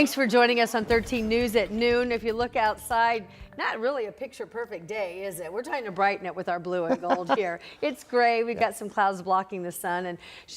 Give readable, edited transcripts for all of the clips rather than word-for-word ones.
Thanks for joining us on 13 News at noon. If you look outside, not really a picture-perfect day, is it? We're trying to brighten it with our blue and gold here. It's gray. We've got some clouds blocking the sun, and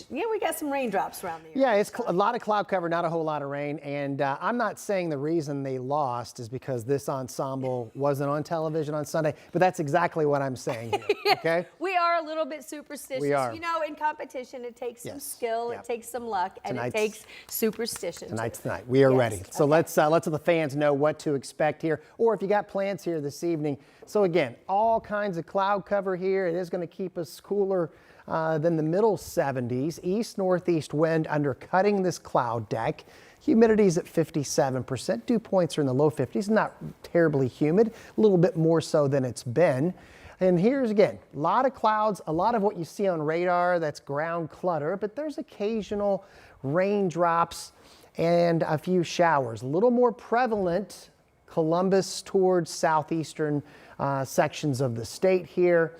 we got some raindrops around the area. Yeah, it's a lot of cloud cover, not a whole lot of rain. And I'm not saying the reason they lost is because this ensemble wasn't on television on Sunday, but that's exactly what I'm saying here, okay? We are a little bit superstitious. We are. You know, in competition, it takes some skill, it takes some luck, and it takes superstition. Tonight. We are ready. So let's let the fans know what to expect here, or if you got plans here this evening. So again, all kinds of cloud cover here. It is going to keep us cooler than the middle 70s. East-northeast wind undercutting this cloud deck. Humidity's at 57%. Dew points are in the low 50s. Not terribly humid, a little bit more so than it's been. And here's again, a lot of clouds, a lot of what you see on radar, that's ground clutter, but there's occasional raindrops and a few showers. A little more prevalent Columbus towards southeastern sections of the state here.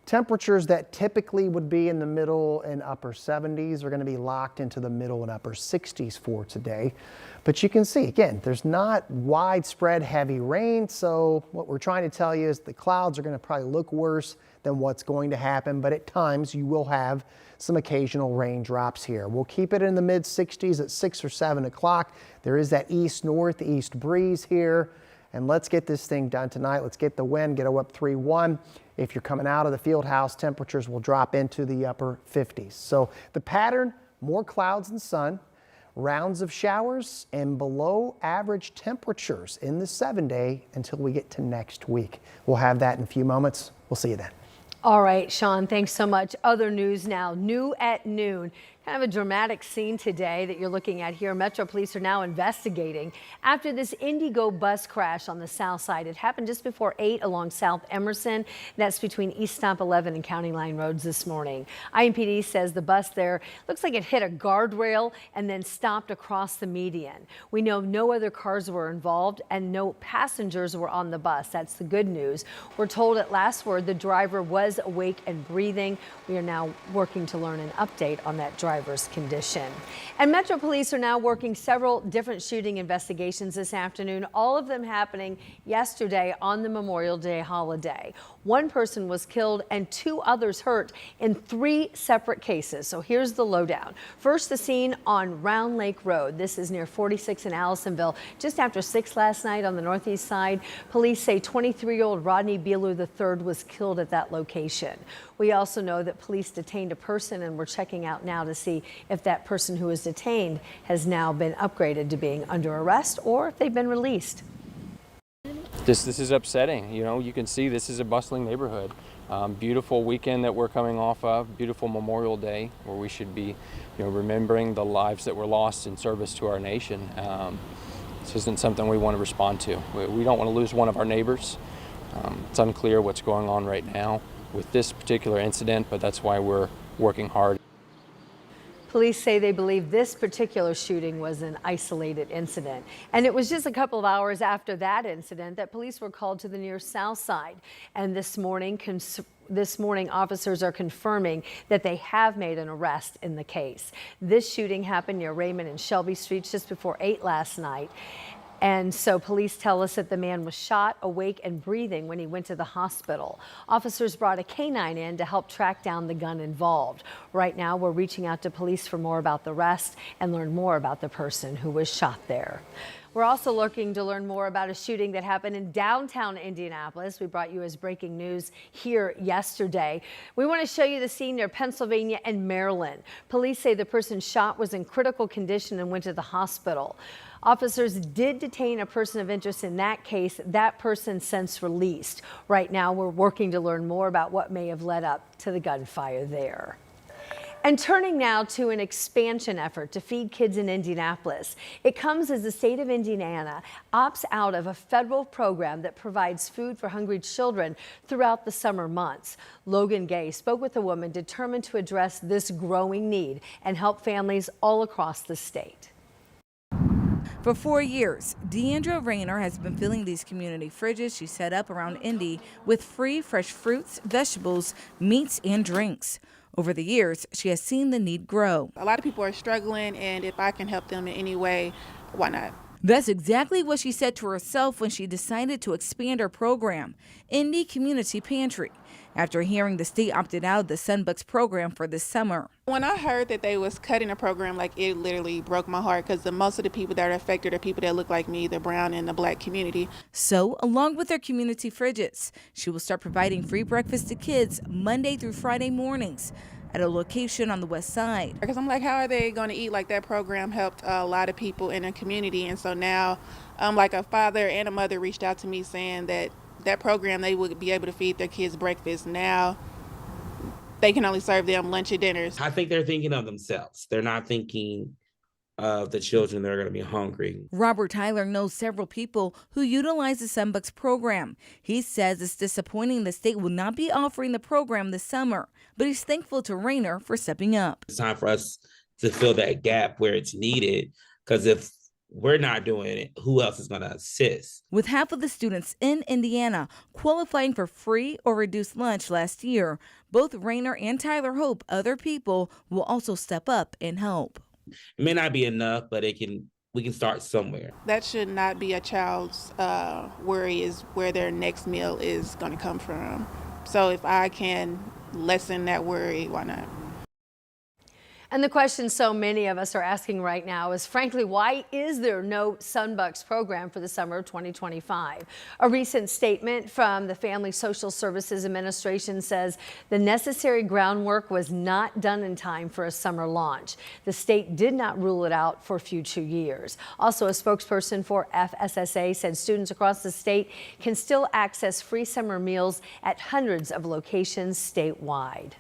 Temperatures that typically would be in the middle and upper 70s are going to be locked into the middle and upper 60s for today. But you can see, again, there's not widespread heavy rain. So what we're trying to tell you is the clouds are going to probably look worse than what's going to happen. But at times you will have some occasional raindrops here. We'll keep it in the mid 60s at 6 or 7 o'clock. There is that east-northeast breeze here. And let's get this thing done tonight. Let's get the wind, get up 3-1. If you're coming out of the field house, temperatures will drop into the upper 50s. So the pattern, more clouds and sun, rounds of showers, and below average temperatures in the 7-day until we get to next week. We'll have that in a few moments. We'll see you then. All right, Sean, thanks so much. Other news now, new at noon. Kind of a dramatic scene today that you're looking at here. Metro Police are now investigating after this Indigo bus crash on the south side. It happened just before 8 along South Emerson. That's between East Stomp 11 and County Line Roads this morning. IMPD says the bus there looks like it hit a guardrail and then stopped across the median. We know no other cars were involved and no passengers were on the bus. That's the good news. We're told at last word the driver was awake and breathing. We are now working to learn an update on that driver's condition. And Metro Police are now working several different shooting investigations this afternoon, all of them happening yesterday on the Memorial Day holiday. One person was killed and 2 others hurt in 3 separate cases. So here's the lowdown. First, the scene on Round Lake Road. This is near 46 in Allisonville, just after 6 last night on the northeast side. Police say 23-year-old Rodney Beelu III was killed at that location. We also know that police detained a person, and we're checking out now to see if that person who was detained has now been upgraded to being under arrest or if they've been released. This is upsetting. You know, you can see this is a bustling neighborhood. Beautiful weekend that we're coming off of, beautiful Memorial Day where we should be, remembering the lives that were lost in service to our nation. This isn't something we want to respond to. We don't want to lose one of our neighbors. It's unclear what's going on right now with this particular incident, but that's why we're working hard. Police say they believe this particular shooting was an isolated incident. And it was just a couple of hours after that incident that police were called to the near south side. And this morning, officers are confirming that they have made an arrest in the case. This shooting happened near Raymond and Shelby Streets just before 8 last night. And so police tell us that the man was shot, awake and breathing when he went to the hospital. Officers brought a canine in to help track down the gun involved. Right now, we're reaching out to police for more about the arrest and learn more about the person who was shot there. We're also looking to learn more about a shooting that happened in downtown Indianapolis. We brought you as breaking news here yesterday. We want to show you the scene near Pennsylvania and Maryland. Police say the person shot was in critical condition and went to the hospital. Officers did detain a person of interest in that case. That person since released. Right now, we're working to learn more about what may have led up to the gunfire there. And turning now to an expansion effort to feed kids in Indianapolis. It comes as the state of Indiana opts out of a federal program that provides food for hungry children throughout the summer months. Logan Gay spoke with a woman determined to address this growing need and help families all across the state. For 4 years, Deandra Rayner has been filling these community fridges she set up around Indy with free fresh fruits, vegetables, meats, and drinks. Over the years, she has seen the need grow. A lot of people are struggling, and if I can help them in any way, why not? That's exactly what she said to herself when she decided to expand her program, Indy Community Pantry, after hearing the state opted out of the Sunbucks program for this summer. When I heard that they was cutting a program, like, it literally broke my heart, because most of the people that are affected are people that look like me, the brown and the black community. So, along with their community fridges, she will start providing free breakfast to kids Monday through Friday mornings at a location on the west side. Because I'm like, how are they going to eat? Like, that program helped a lot of people in the community, and so now like a father and a mother reached out to me saying that that program, they would be able to feed their kids breakfast. Now they can only serve them lunch and dinners. I think they're thinking of themselves. They're not thinking of the children that are going to be hungry. Robert Tyler knows several people who utilize the Sunbucks program. He says it's disappointing the state will not be offering the program this summer, but he's thankful to Rayner for stepping up. It's time for us to fill that gap where it's needed, because if we're not doing it, who else is going to assist? With half of the students in Indiana qualifying for free or reduced lunch last year, both Rayner and Tyler hope other people will also step up and help. It may not be enough, but we can start somewhere. That should not be a child's worry, is where their next meal is going to come from. So if I can lessen that worry, why not? And the question so many of us are asking right now is, frankly, why is there no Sunbucks program for the summer of 2025? A recent statement from the Family Social Services Administration says the necessary groundwork was not done in time for a summer launch. The state did not rule it out for future years. Also, a spokesperson for FSSA said students across the state can still access free summer meals at hundreds of locations statewide.